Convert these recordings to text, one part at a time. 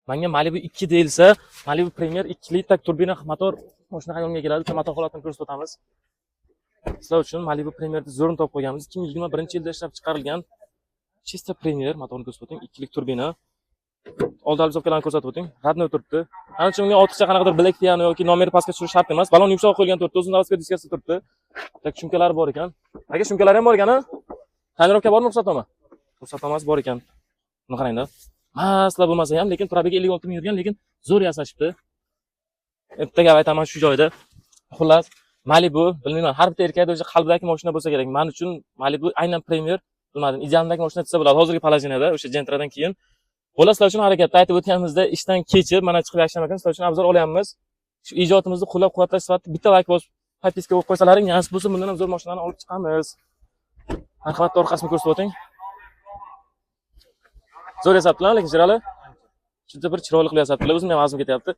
Menga Malibu 2 deyilsa, Malibu Premier 2 litr turbina motor mashina hayonga keladi. Motor holatini ko'rsatib o'tamiz. Sizlar uchun Malibu Premierni zo'rini topib qo'yganmiz. 2021-yilda ishlab chiqarilgan Chista Premier motorni ko'rsatib o'ting. 2 litr turbina. Old alizovkalarni ko'rsatib o'ting. Radnoy turibdi. Ana shunga ortiqcha qanaqadir Black Piano yoki nomer pastga tushirish shart emas. Balon yumshoq qo'yilgan turibdi. O'zini velosiped diskasi turibdi. Tak shumkalari bor ekan. Aka shumkalari ham bor ekan-a? Tonirovka bormi, ruxsatnoma? Ruxsatnomasi bor ekan. Buni qarang-da. Maslar bo'lmasa ham, lekin probegi 56 ming yurgan, lekin zo'r yasashibdi. Bitta gap aytaman shu joyda. Xullas, Malibu, bilmayman, har bitta erkakda o'zi qalbidagi mashina bo'lsa kerak. Men uchun Malibu aynan Premier, bilmadim, idealidagi mashina desa bo'ladi. Hozirgi Palaginada, o'sha Gentra'dan keyin. Xullas, sizlar uchun harakatda aytib o'tganimizda ishdan kechib, mana chiqib yakshanba kuni sizlar uchun obzor olyapmiz. Shu ijodimizni qo'llab-quvvatlash sifatida bitta like bosib, podpiska qo'yib qo'ysalaring, nasib bo'lsa, bundan ham zo'r mashinalarni olib chiqamiz. Marhamat, orqasini ko'rsatib o'ting. Zo'r yasabdilar, lekin Jirali. Juda bir chiroyli qilib yasabdilar. O'zim ham vaznim ketyapti.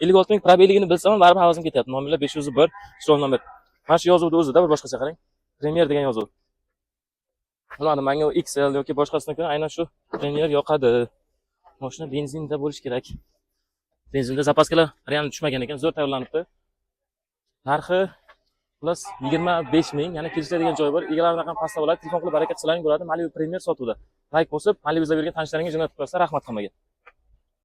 56 ming probeligini bilsam ham baribir havazim ketyapti. Nomerlar 501, chiroyli nomer. Mana shu yozuvni o'zida bir boshqacha qarang. Premier degan yozuv. Bilmadim, menga u XL yoki boshqasidan ko'ra aynan shu Premier yoqadi. Mashina benzinda bo'lish kerak. Benzinda zapaskalar real tushmagan ekan, zo'r tayyorlanibdi. Narxi plus 25 ming, yana kelishadigan joy bor. Egalaridan ham pastda bo'ladi. Telefon qilib barakat qilaring bo'ladi. Malibu Premier sotuvda. Like bosib, Malibuda bergan tanishlaringga jo'natib qo'ysa, rahmat hammaga.